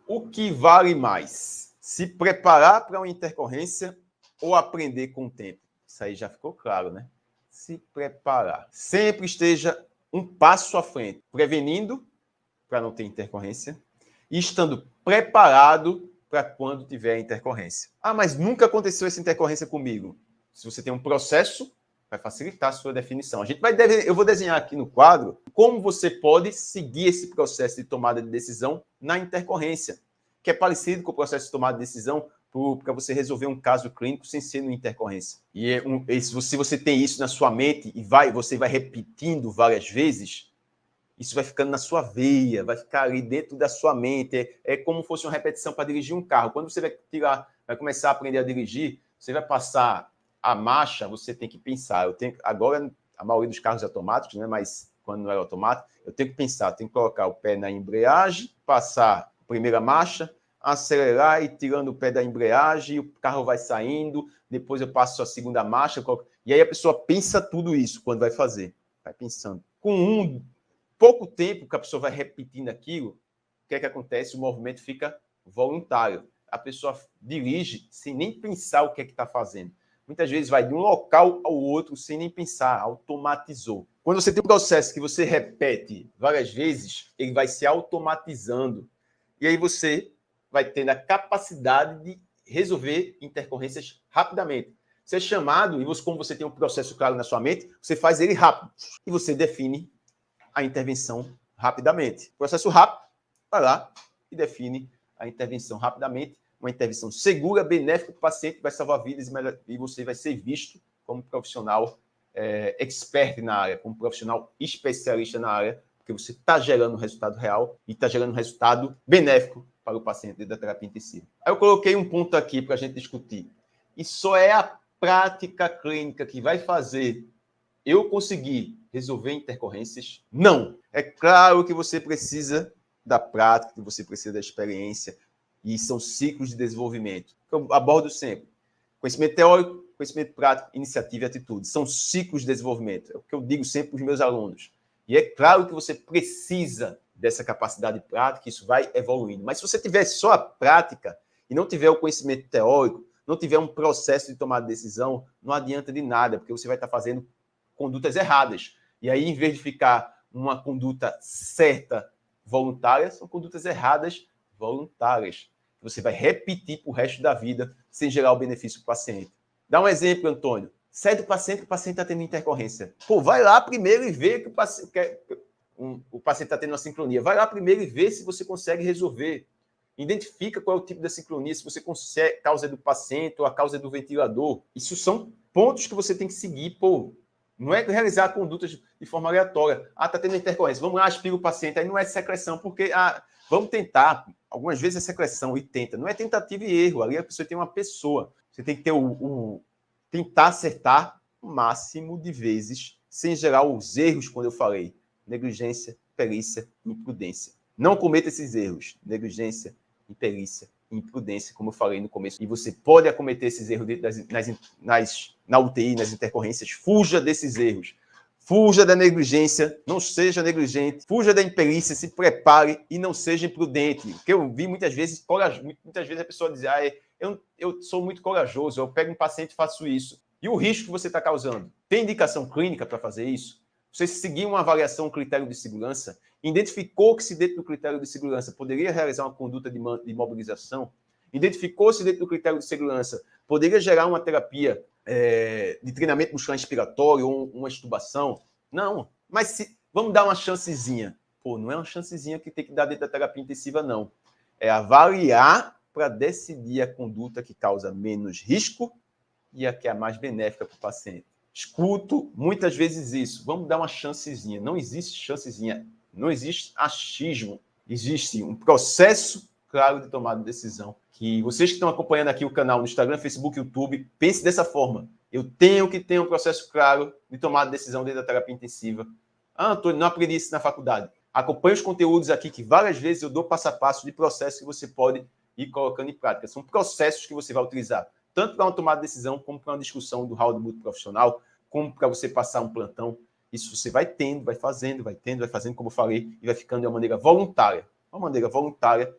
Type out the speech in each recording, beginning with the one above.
O que vale mais? Se preparar para uma intercorrência ou aprender com o tempo? Isso aí já ficou claro, né? Se preparar. Sempre esteja um passo à frente, prevenindo para não ter intercorrência e estando preparado para quando tiver intercorrência. Ah, mas nunca aconteceu essa intercorrência comigo. Se você tem um processo, vai facilitar a sua definição. Eu vou desenhar aqui no quadro como você pode seguir esse processo de tomada de decisão na intercorrência, que é parecido com o processo de tomada de decisão para você resolver um caso clínico sem ser no intercorrência. Se você tem isso na sua mente e você vai repetindo várias vezes, isso vai ficando na sua veia, vai ficar ali dentro da sua mente. É como se fosse uma repetição para dirigir um carro. Quando você vai começar a aprender a dirigir, você vai passar a marcha, você tem que pensar. Agora, a maioria dos carros é automáticos, né? Mas quando não era automático, eu tenho que pensar, tenho que colocar o pé na embreagem, passar a primeira marcha, acelerar e tirando o pé da embreagem, o carro vai saindo, depois eu passo a segunda marcha, e aí a pessoa pensa tudo isso quando vai fazer. Vai pensando. Com pouco tempo que a pessoa vai repetindo aquilo, o que é que acontece? O movimento fica voluntário. A pessoa dirige sem nem pensar o que é que está fazendo. Muitas vezes vai de um local ao outro sem nem pensar, automatizou. Quando você tem um processo que você repete várias vezes, ele vai se automatizando. E aí você vai tendo a capacidade de resolver intercorrências rapidamente. Você é chamado, e como você tem um processo claro na sua mente, você faz ele rápido. E você define a intervenção rapidamente. Processo rápido, vai lá e define a intervenção rapidamente. Uma intervenção segura, benéfica para o paciente, vai salvar vidas e você vai ser visto como profissional expert na área, como profissional especialista na área, porque você está gerando um resultado real e está gerando um resultado benéfico para o paciente da terapia intensiva. Aí eu coloquei um ponto aqui para a gente discutir. E só é a prática clínica que vai fazer eu conseguir resolver intercorrências? Não. É claro que você precisa da prática, que você precisa da experiência, e são ciclos de desenvolvimento. Eu abordo sempre. Conhecimento teórico, conhecimento prático, iniciativa e atitude. São ciclos de desenvolvimento. É o que eu digo sempre para os meus alunos. E é claro que você precisa dessa capacidade prática, isso vai evoluindo. Mas se você tiver só a prática e não tiver o conhecimento teórico, não tiver um processo de tomar decisão, não adianta de nada, porque você vai estar fazendo condutas erradas. E aí, em vez de ficar uma conduta certa, voluntária, são condutas erradas, voluntárias. Você vai repetir para o resto da vida sem gerar o benefício para o paciente. Dá um exemplo, Antônio. Sai do paciente que o paciente está tendo intercorrência. Pô, vai lá primeiro e vê que o paciente está tendo uma sincronia. Vai lá primeiro e vê se você consegue resolver. Identifica qual é o tipo da sincronia, se você consegue, a causa é do paciente ou a causa é do ventilador. Isso são pontos que você tem que seguir, pô. Não é realizar condutas de forma aleatória. Ah, está tendo intercorrência. Vamos lá, aspira o paciente. Aí não é secreção, porque vamos tentar. Algumas vezes é secreção e tenta. Não é tentativa e erro. Ali a pessoa tem uma pessoa. Você tem que ter tentar acertar o máximo de vezes, sem gerar os erros, quando eu falei. Negligência, perícia, imprudência. Não cometa esses erros. Negligência, imperícia, imprudência, como eu falei no começo. E você pode acometer esses erros na UTI, nas intercorrências. Fuja desses erros. Fuja da negligência, não seja negligente. Fuja da imperícia, se prepare e não seja imprudente. Porque eu vi muitas vezes a pessoa dizer, eu sou muito corajoso, eu pego um paciente e faço isso. E o risco que você está causando? Tem indicação clínica para fazer isso? Você seguiu uma avaliação, um critério de segurança, identificou que se dentro do critério de segurança poderia realizar uma conduta de imobilização, identificou-se dentro do critério de segurança poderia gerar uma terapia de treinamento muscular inspiratório ou uma extubação? Não. Mas vamos dar uma chancezinha. Pô, não é uma chancezinha que tem que dar dentro da terapia intensiva, não. É avaliar para decidir a conduta que causa menos risco e a que é a mais benéfica para o paciente. Escuto muitas vezes isso. Vamos dar uma chancezinha. Não existe chancezinha. Não existe achismo. Existe um processo claro de tomada de decisão. Que vocês que estão acompanhando aqui o canal no Instagram, Facebook, YouTube, pense dessa forma. Eu tenho que ter um processo claro de tomada de decisão dentro da terapia intensiva. Ah, Antônio, não aprendi isso na faculdade. Acompanhe os conteúdos aqui que várias vezes eu dou passo a passo de processo que você pode ir colocando em prática. São processos que você vai utilizar, tanto para uma tomada de decisão, como para uma discussão do hall do multiprofissional, como para você passar um plantão. Isso você vai tendo, vai fazendo, como eu falei, e vai ficando de uma maneira voluntária. Uma maneira voluntária,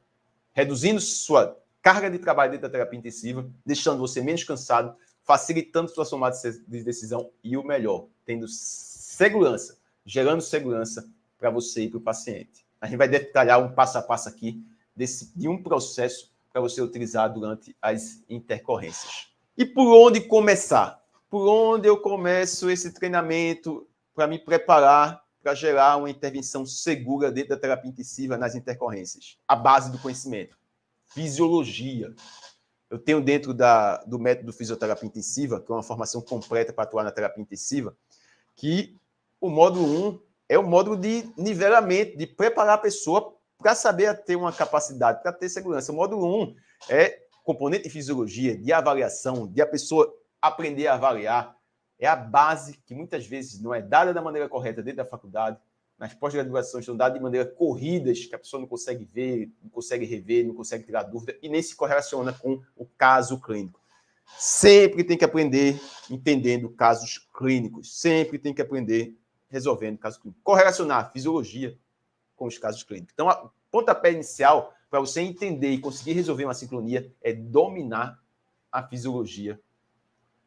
reduzindo sua carga de trabalho dentro da terapia intensiva, deixando você menos cansado, facilitando sua tomada de decisão e o melhor, tendo segurança, gerando segurança para você e para o paciente. A gente vai detalhar um passo a passo aqui de um processo para você utilizar durante as intercorrências. E por onde começar? Por onde eu começo esse treinamento para me preparar para gerar uma intervenção segura dentro da terapia intensiva nas intercorrências? A base do conhecimento. Fisiologia. Eu tenho dentro do método fisioterapia intensiva, que é uma formação completa para atuar na terapia intensiva, que o módulo 1 é o módulo de nivelamento, de preparar a pessoa para saber ter uma capacidade, para ter segurança. O módulo 1 é componente de fisiologia, de avaliação, de a pessoa aprender a avaliar. É a base que muitas vezes não é dada da maneira correta dentro da faculdade. Nas pós-graduações são dadas de maneira corridas, que a pessoa não consegue ver, não consegue rever, não consegue tirar dúvida e nem se correlaciona com o caso clínico. Sempre tem que aprender entendendo casos clínicos. Sempre tem que aprender resolvendo casos clínicos. Correlacionar a fisiologia com os casos clínicos. Então, o pontapé inicial para você entender e conseguir resolver uma sincronia é dominar a fisiologia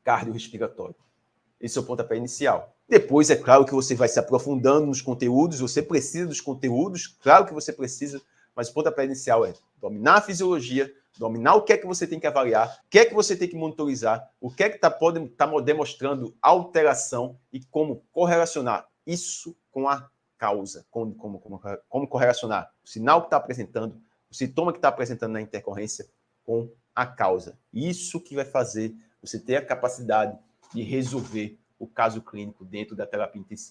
cardiorrespiratória. Esse é o pontapé inicial. Depois, é claro que você vai se aprofundando nos conteúdos, você precisa dos conteúdos, claro que você precisa, mas o pontapé inicial é dominar a fisiologia, dominar o que é que você tem que avaliar, o que é que você tem que monitorizar, o que é que está demonstrando alteração e como correlacionar isso com a causa, como correlacionar o sinal que está apresentando, o sintoma que está apresentando na intercorrência com a causa. Isso que vai fazer você ter a capacidade de resolver o caso clínico dentro da terapia intensiva.